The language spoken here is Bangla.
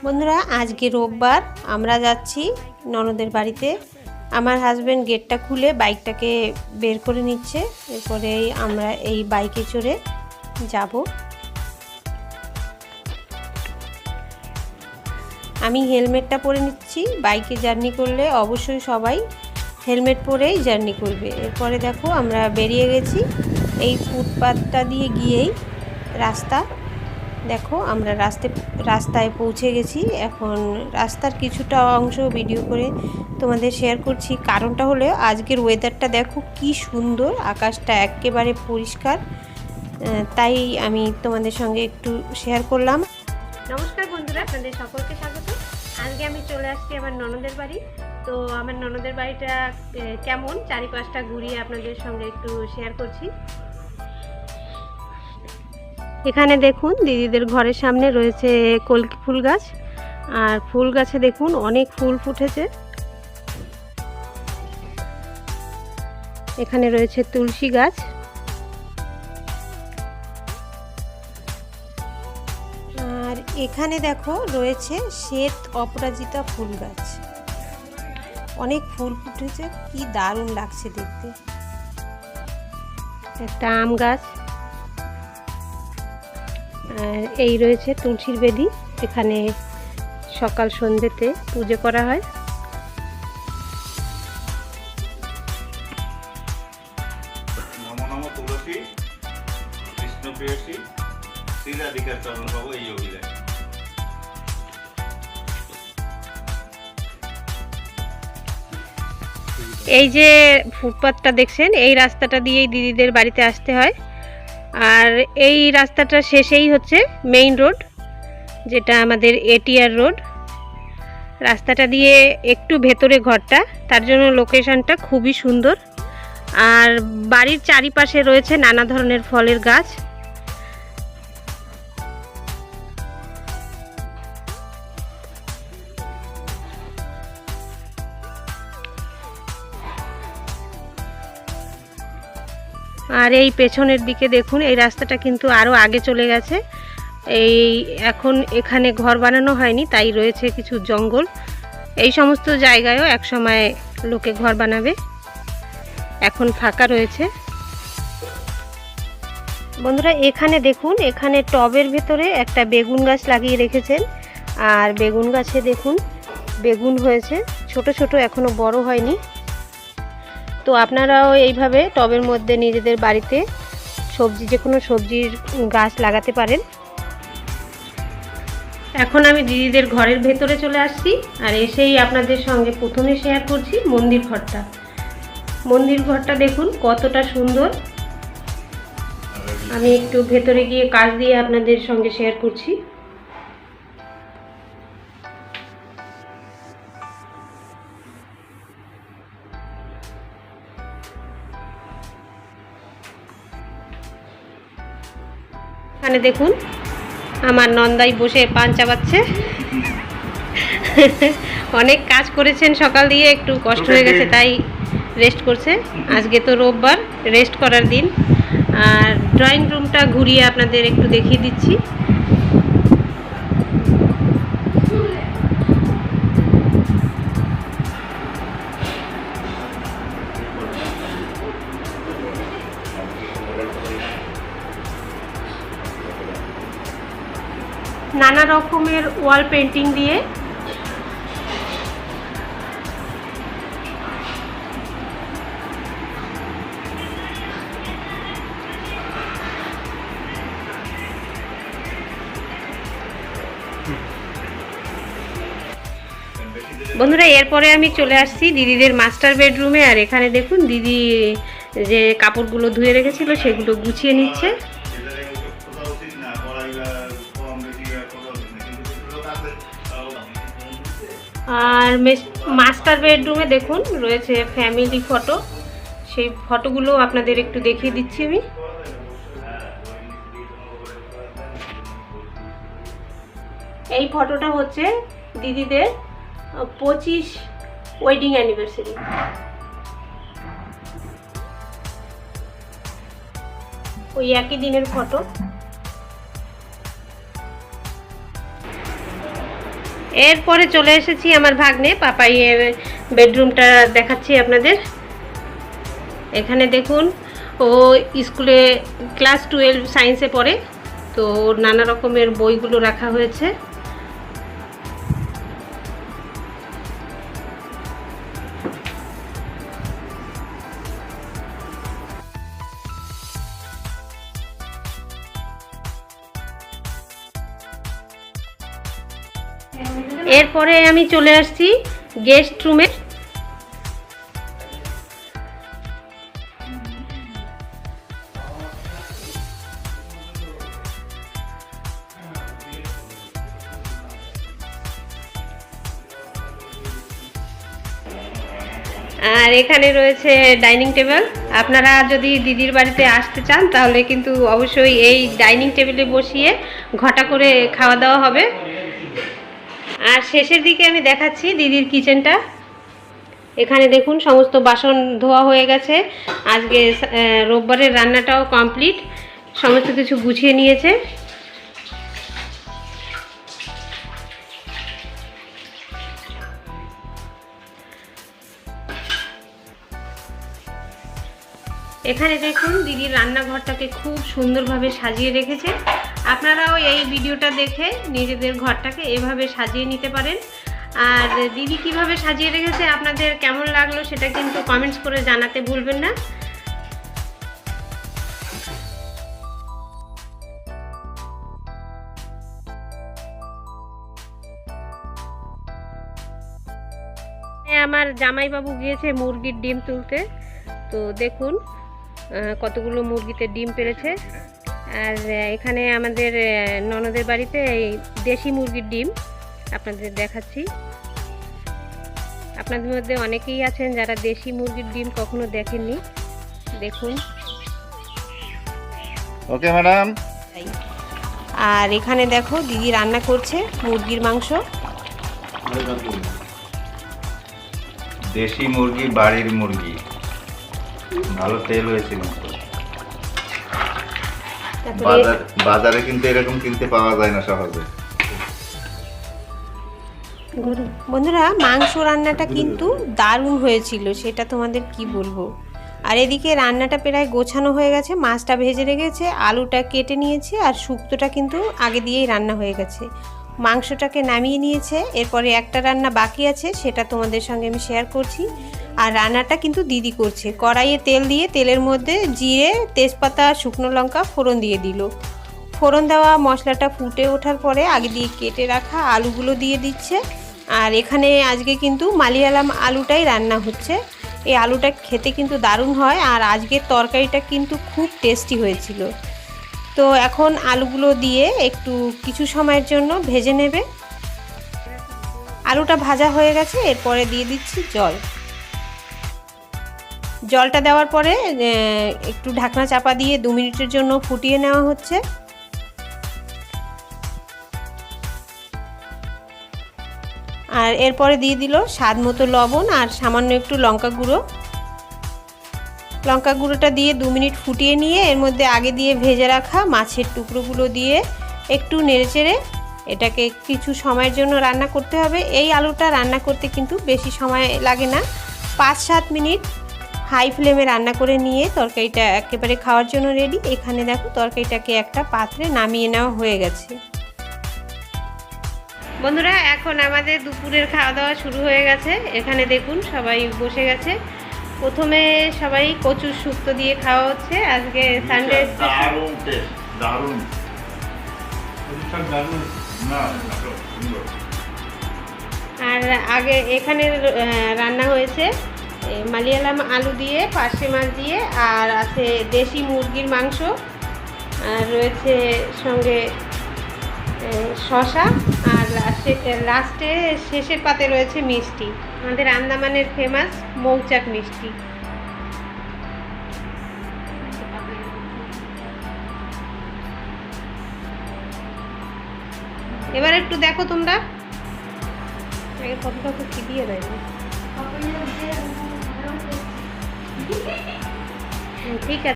বন্ধুরা আজকে রোববার আমরা যাচ্ছি ননদের বাড়িতে। আমার হাজবেন্ড গেটটা খুলে বাইকটাকে বের করে নিচ্ছে, এরপরেই আমরা এই বাইকে চড়ে যাব। আমি হেলমেটটা পরে নিচ্ছি। বাইকে জার্নি করলে অবশ্যই সবাই হেলমেট পরেই জার্নি করবে। এরপরে দেখো আমরা বেরিয়ে গেছি। এই ফুটপাথটা দিয়ে গিয়েই রাস্তা, দেখো আমরা রাস্তায় পৌঁছে গেছি। এখন রাস্তার কিছুটা অংশ ভিডিও করে তোমাদের শেয়ার করছি। কারণটা হলো আজকের ওয়েদারটা দেখো কি সুন্দর, আকাশটা একেবারে পরিষ্কার, তাই আমি তোমাদের সঙ্গে একটু শেয়ার করলাম। নমস্কার বন্ধুরা, আপনাদের সকলকে স্বাগত। আজকে আমি চলে আসছি আমার ননদের বাড়ি। তো আমার ননদের বাড়িটা কেমন চারিপাশটা ঘুরিয়ে আপনাদের সঙ্গে একটু শেয়ার করছি। এখানে দেখুন দিদিদের ঘরের সামনে রয়েছে কলকি ফুল গাছ, আর ফুল গাছে দেখুন অনেক ফুল ফুটেছে। এখানে রয়েছে তুলসী গাছ, আর এখানে দেখো রয়েছে শ্বেত অপরাজিতা ফুল গাছ। অনেক ফুল ফুটেছে, কি দারুণ লাগছে দেখতে। একটা আম গাছ, আর এই রয়েছে তুলসীর বেদি। এখানে সকাল সন্ধ্যেতে পুজো করা হয়। এই যে ফুটপাথটা দেখছেন, এই রাস্তাটা দিয়েই দিদিদের বাড়িতে আসতে হয়। আর এই রাস্তাটা শেষেই হচ্ছে মেইন রোড, যেটা আমাদের এটিআর রোড। রাস্তাটা দিয়ে একটু ভেতরে ঘরটা, তার জন্য লোকেশনটা খুবই সুন্দর। আর বাড়ির চারিপাশে রয়েছে নানা ধরনের ফলের গাছ। আর এই পেছনের দিকে দেখুন, এই রাস্তাটা কিন্তু আরও আগে চলে গেছে। এই এখন এখানে ঘর বানানো হয়নি, তাই রয়েছে কিছু জঙ্গল। এই সমস্ত জায়গায়ও একসময় লোকে ঘর বানাবে, এখন ফাঁকা রয়েছে। বন্ধুরা এখানে দেখুন, এখানে টবের ভেতরে একটা বেগুন গাছ লাগিয়ে রেখেছেন। আর বেগুন গাছে দেখুন বেগুন হয়েছে, ছোট ছোট, এখনো বড় হয়নি। তো আপনারাও এইভাবে টবের মধ্যে নিজেদের বাড়িতে সবজি, যে কোনো সবজির গাছ লাগাতে পারেন। এখন আমি দিদিদের ঘরের ভেতরে চলে আসছি, আর এসেই আপনাদের সঙ্গে প্রথমে শেয়ার করছি মন্দির ঘরটা। মন্দির ঘরটা দেখুন কতটা সুন্দর। আমি একটু ভেতরে গিয়ে কাজ দিয়ে আপনাদের সঙ্গে শেয়ার করছি। এখানে দেখুন আমার নন্দাই বসে পান চাবাচ্ছে। অনেক কাজ করেছেন সকাল দিয়ে, একটু কষ্ট হয়ে গেছে তাই রেস্ট করছে। আজকে তো রোববার, রেস্ট করার দিন। আর ড্রয়িং রুমটা ঘুরিয়ে আপনাদের একটু দেখিয়ে দিচ্ছি। নানা রকমের ওয়াল পেন্টিং দিয়ে বন্ধুরা, এরপরে আমি চলে আসছি দিদিদের মাস্টার বেডরুমে। আর এখানে দেখুন দিদি যে কাপড়গুলো ধুয়ে রেখেছিল সেগুলো গুছিয়ে নিচ্ছে। আর মাস্টার বেডরুমে দেখুন রয়েছে ফ্যামিলি ফটো, সেই ফটোগুলো আপনাদের একটু দেখিয়ে দিচ্ছি আমি। এই ফটোটা হচ্ছে দিদিদের 25 ওয়েডিং অ্যানিভার্সারি। ওই একই দিনের ফটো। এরপরে চলে এসেছি আমার ভাগ্নে পাপাইয়ের বেডরুমটা দেখাচ্ছি আপনাদের। এখানে দেখুন, ও স্কুলে ক্লাস 12 সায়েন্সে পড়ে, তো ওর নানা রকমের বইগুলো রাখা হয়েছে। এরপরে আমি চলে আসছি গেস্ট রুমে। আর এখানে রয়েছে ডাইনিং টেবিল। আপনারা যদি দিদির বাড়িতে আসতে চান তাহলে কিন্তু অবশ্যই এই ডাইনিং টেবিলে বসিয়ে ঘটা করে খাওয়া দাওয়া হবে। আর শেষের দিকে আমি দেখাচ্ছি দিদির কিচেনটা। এখানে দেখুন সমস্ত বাসন ধোয়া হয়ে গেছে, আজকে রোববারের রান্নাটাও কমপ্লিট, সমস্ত কিছু গুছিয়ে নিয়েছে। এখানে দেখুন দিদির রান্নাঘরটাকে খুব সুন্দরভাবে সাজিয়ে রেখেছে। আপনারাও এই ভিডিওটা দেখে নিজেদের ঘরটাকে এভাবে সাজিয়ে নিতে পারেন। আর দিদি কিভাবে সাজিয়ে রেখেছে আপনাদের কেমন লাগলো সেটা কিন্তু কমেন্টস করে জানাতে ভুলবেন না। আমার জামাইবাবু গিয়েছে মুরগির ডিম তুলতে, তো দেখুন কতগুলো মুরগিতে ডিম পেড়েছে। আর এখানে আমাদের ননদের বাড়িতে এই দেশি মুরগির ডিম আপনাদের দেখাচ্ছি। আপনাদের মধ্যে অনেকেই আছেন যারা দেশি মুরগির ডিম কখনো দেখেননি, দেখুন। Okay madam. আর এখানে দেখো দিদি রান্না করছে মুরগির মাংস। দেশি মুরগি, বাড়ির মুরগি, ভালো তেল হয়েছিল। বাজারে কিন্তু এরকম কিনতে পাওয়া যায় না সহজে। বন্ধুরা মাংস রান্নাটা কিন্তু দারুণ হয়েছিল, সেটা তোমাদের কি বলবো। আর এদিকে রান্নাটা প্রায় গোছানো হয়ে গেছে, মাছটা ভেজে রেখেছে, আলুটা কেটে নিয়েছে, আর শুক্তোটা কিন্তু আগে দিয়েই রান্না হয়ে গেছে। মাংসটাকে নামিয়ে নিয়েছে, এরপরে একটা রান্না বাকি আছে, সেটা তোমাদের সঙ্গে আমি শেয়ার করছি। আর রান্নাটা কিন্তু দিদি করছে। কড়াইয়ে তেল দিয়ে তেলের মধ্যে জিরে, তেজপাতা, শুকনো লঙ্কা ফোড়ন দিয়ে দিল। ফোড়ন দেওয়া মশলাটা ফুটে ওঠার পরে আগে দিয়ে কেটে রাখা আলুগুলো দিয়ে দিচ্ছে। আর এখানে আজকে কিন্তু মালিয়ালাম আলুটাই রান্না হচ্ছে। এই আলুটা খেতে কিন্তু দারুণ হয়, আর আজকের তরকারিটা কিন্তু খুব টেস্টি হয়েছিল। তো এখন আলুগুলো দিয়ে একটু কিছু সময়ের জন্য ভেজে নেবে। আলুটা ভাজা হয়ে গেছে, এরপরে দিয়ে দিচ্ছি জল। জলটা দেওয়ার পরে একটু ঢাকনা চাপা দিয়ে 2 মিনিটের জন্য ফুটিয়ে নেওয়া হচ্ছে। আর এরপরে দিয়ে দিল স্বাদ মতো লবণ আর সামান্য একটু লঙ্কা গুঁড়ো। লঙ্কা গুঁড়োটা দিয়ে 2 মিনিট ফুটিয়ে নিয়ে এর মধ্যে আগে দিয়ে ভেজে রাখা মাছের টুকরোগুলো দিয়ে একটু নেড়েচেড়ে এটাকে কিছু সময়ের জন্য রান্না করতে হবে। এই আলুটা রান্না করতে কিন্তু বেশি সময় লাগে না, 5-7 মিনিট হাই ফ্লেমে রান্না করে নিয়ে তরকারিটা একেবারে খাওয়ার জন্য রেডি। এখানে দেখো তরকারিটাকে একটা পাত্রে নামিয়ে নেওয়া হয়ে গেছে। বন্ধুরা এখন আমাদের দুপুরের খাওয়া দাওয়া শুরু হয়ে গেছে। এখানে দেখুন সবাই বসে গেছে। প্রথমে সবাই কচুর শুক্তো দিয়ে খাওয়া হচ্ছে, আজকে সানডে। আর আগে এখানে রান্না হয়েছে মালিয়ালাম আলু দিয়ে, পার্শে মাছ দিয়ে, আর আছে দেশি মুরগির মাংস, আর রয়েছে সঙ্গে শসা, আর লাস্টে শেষের পাতে রয়েছে মিষ্টি, আমাদের আন্দামানের ফেমাস মৌচাক মিষ্টি। এবার একটু দেখো তোমরা, কতটা তো খিদিয়ে দেয় না। ঠিক আছে।